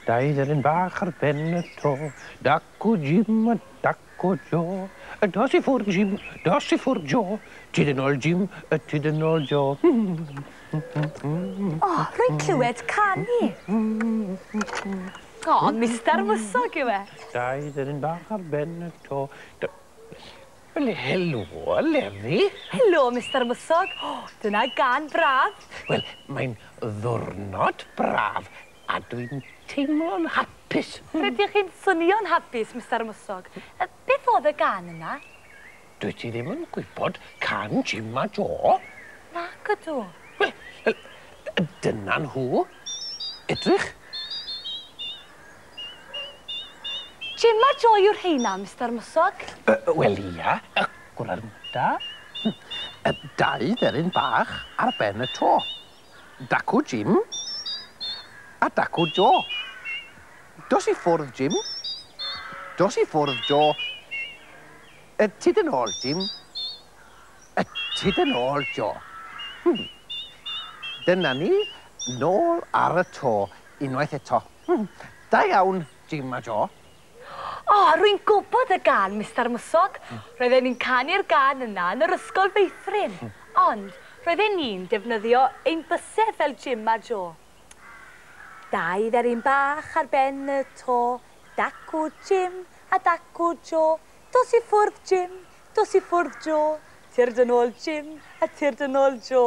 Daid yr un bach ar ben y to, dac o Jim a dac o Jo. Dos I ffwrdd Jim, dos I ffwrdd Jo. Tyd yn ôl Jim, a tyd yn ôl Jo. Rwy'n clywed canu. Mistar Mwsog yw e. Daid yr un bach ar ben y to. Wel, helo, Eleri. Helo, Mistar Mwsog. Dyna gan braf. Wel, mae'n ddwrnod braf, a dwi'n teimlo'n hapus. Rydych chi'n swnio'n hapus, Mistar Mwsog. Beth oedd y gan yna? Dwi ti ddim yn gwybod can Jim a Jo? Nac ydw. Wel, dyna nhw. Edrych. Jim a Jo yw'r heina, Mistar Mwsog? Wel, ia, gwranda. Daid yr un bach ar ben y to. Dacw Jim a dacw Jo. Dos I ffwrdd Jim. Dos I ffwrdd Jo. Tyd yn ôl Jim. Tyd yn ôl Jo. Dyna ni, nôl ar y to, unwaith eto. Da iawn, Jim a Jo. Rwy'n gwybod y gan, Mistar Mwsog. Roedden ni'n canu'r gan yna yn yr ysgol Meithrin. Ond, roedden ni'n defnyddio ein bysedd fel Jim a Jo. Daid yr un bach ar ben y to, dacw Jim a dacw Jo. Dos I ffwrdd Jim, dos I ffwrdd Jo. Tyrd yn ôl Jim a tyrd yn ôl Jo.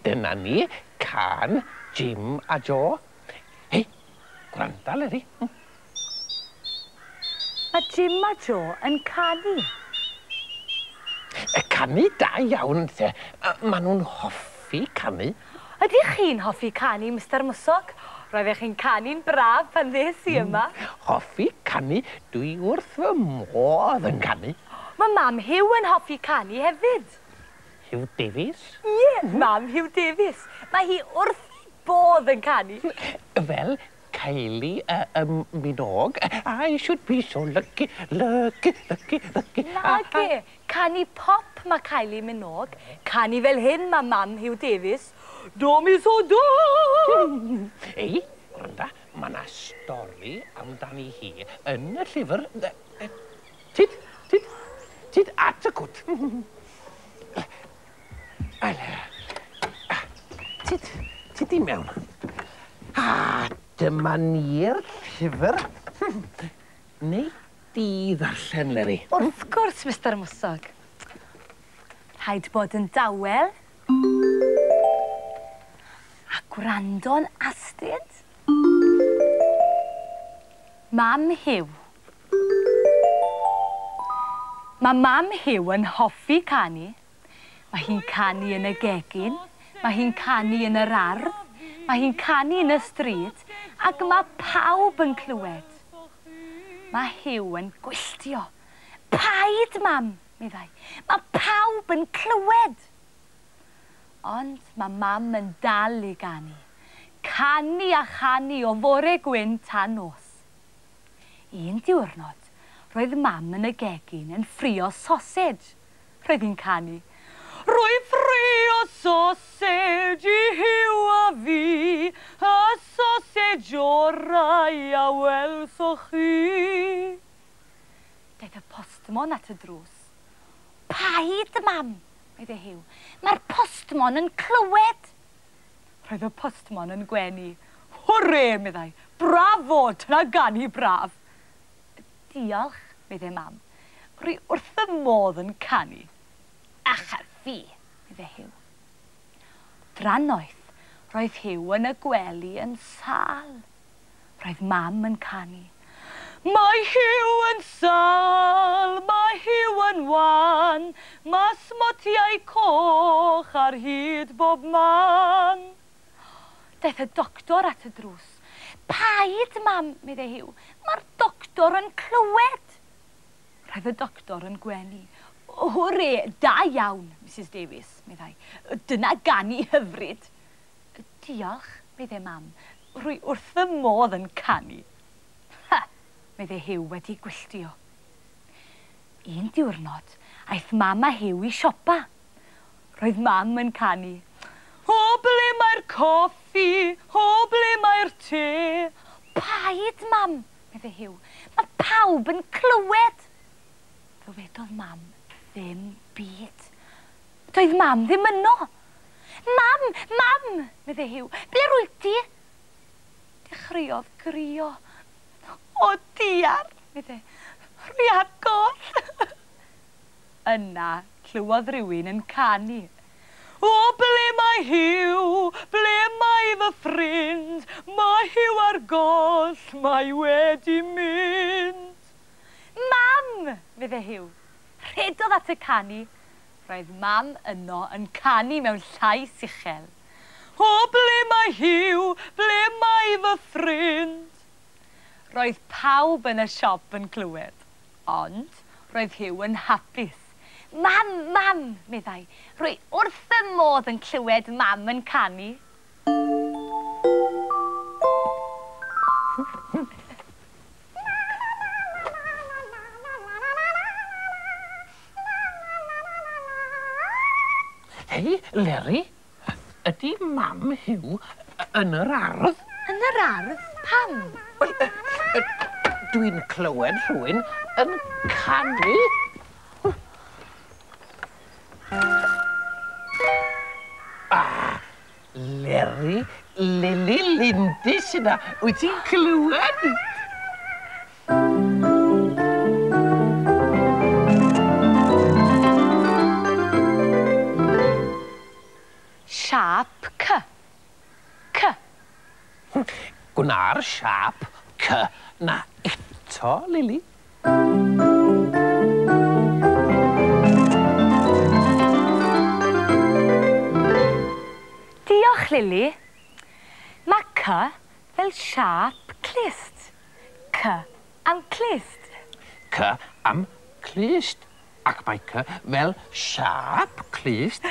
Dyna ni, can Jim a Jo. Hei, gwranda, Eleri. Mae Jim a Jo yn canu. Canu da iawn, te. Maen nhw'n hoffi canu. Ydych chi'n hoffi canu, Mistar Mwsog? Roeddech chi'n canu'n braf pan ddes I yma. Hoffi canu, dwi wrth fy modd yn canu. Mae mam Hyw yn hoffi canu hefyd. Hyw Davies? Ie, mam Hyw Davies. Mae hi wrth I bodd yn canu. Fel Eleri Sion. I should be so lucky, lucky, lucky, lucky. Nage, canu pop mae Eleri Sion. Canu fel hyn mae mam Hyw Davies. Do mi so do! Ei, gwranda, mae yna stori amdani hi yn y llyfr. Tyd at y cwt. Tyd I mewn. Dyma ni'r llyfr. Neu di ddarllen, Eleri? Wrth gwrs, Mistar Mwsog. Rhaid bod yn dawel. A gwrando'n astudd. Mam Hyw. Mae mam Hyw yn hoffi canu. Mae hi'n canu yn y gegin. Mae hi'n canu yn yr ardd. Mae hi'n canu yn y stryd. Ac mae pawb yn clywed. Mae Hyw yn gwylltio. Paid, mam, meddai. Mae pawb yn clywed. Ond mae mam yn dal I ganu. Canu a chanu o fore gwyn tan nos. Un diwrnod, roedd mam yn y gegin yn ffrio sausage. Roedd hi'n canu. Rwy'n ffrio sausage I Hyw a fi, a sausage orau a welsoch chi. Daeth y postmon at y drws. Paid, mam, meddai Hyw. Mae'r postmon yn clywed. Roedd y postmon yn gwenu. Hwre, meddai. Brafo, dyna ganu braf. Diolch, meddai mam. Rwy wrth y modd yn canu. Ach ar fi, meddai Hyw. Drannoeth, roedd Hyw yn y gwely yn sâl. Roedd mam yn canu. Mae Hyw yn sâl, mae Hyw yn wan, mae smotiau coch ar hyd bob man. Daeth y doctor at y drws. Paid, mam, medde Hiw. Mae'r doctor yn clywed. Roedd y doctor yn gwenu. Hwre, da iawn, Mrs Davies, meddai. Dyna ganu hyfryd. Diolch, medde mam. Rwy wrth fy modd yn canu. Ha, medde Hiw wedi gwylltio. Un diwrnod, aeth mam a Hiw i siopa. Roedd mam yn canu. O ble mae'r coffi, o ble mae'r te. Paid, mam, medde Hiw. Mae pawb yn clywed. Ddywedodd mam ddim byd. Doedd mam ddim yno. Mam, medde Hiw. Ble rwyt ti? Dechreuodd grio. O diar, medde. Rwy agor. Yna, clywodd rhywun yn canu. O ble mae Hiw, ble mae fy ffrind, mae Hiw ar goll, mae wedi mynd. Mam, fydde Hiw, rhedodd at y canu. Roedd mam yno yn canu mewn llais uchel. O ble mae Hiw, ble mae fy ffrind. Roedd pawb yn y siop yn clywed, ond roedd Hiw yn hapus. Mam, meddai. Rwy wrth fy modd yn clywed mam yn canu. Hei, Leri, ydy mam Hiw yn yr ardd? Yn yr ardd? Pam? Wel, dwi'n clywed rhywun yn canu. Leri, Lili Lindys yna. Wyt ti'n clywed? Siap C. C. Gwna'r siap C na eto, Lili. Diolch, Lili. Mae C fel siap clust. C am clust. C am clust. Ac mae C fel siap clust.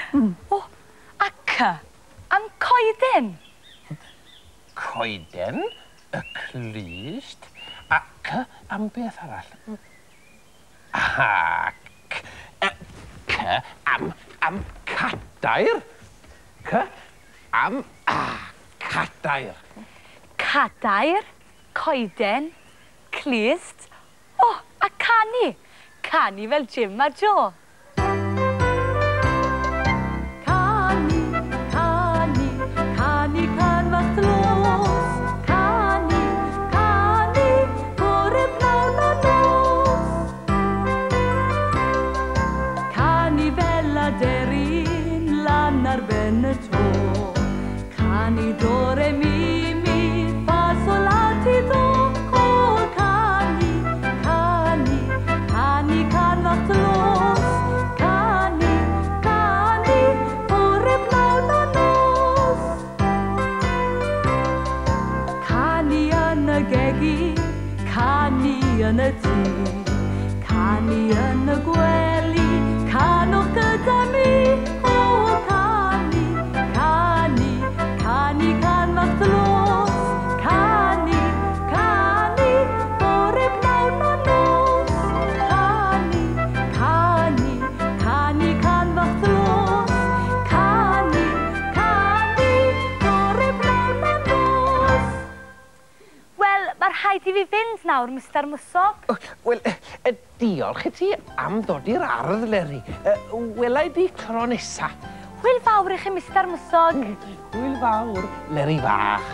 O, a C am coeden. Coeden, y clust. A C am beth arall. C am cadair. C am cadair. Cadair, coeden, clust. O, a canu. Canu fel Jim a Jo. Canu, canu, canu can fach los. Canu, canu, bore pnawn o nos. Canu fel aderyn lan ar ben y to. Canu do re mi mi fa sol la ti do. O canu, canu, canu can fach los. Canu, canu, bore pnawn o nos. Canu yn y gegi, canu yn y tŷ. Canu yn y gwely, canwch gyda mi. O canu, canu, canu can fach los. Canu, canu, bore pnawn o nos. Canu, canu, canu can fach los. Canu, canu, bore pnawn o nos. Wel, mae'r rhaid i fi fynd nawr, Mistar Mwsog. Wel, diolch i ti am ddod i'r ardd, Leri. Welai di tro nesa. Hwyl fawr i chi, Mistar Mwsog. Hwyl fawr, Leri fach.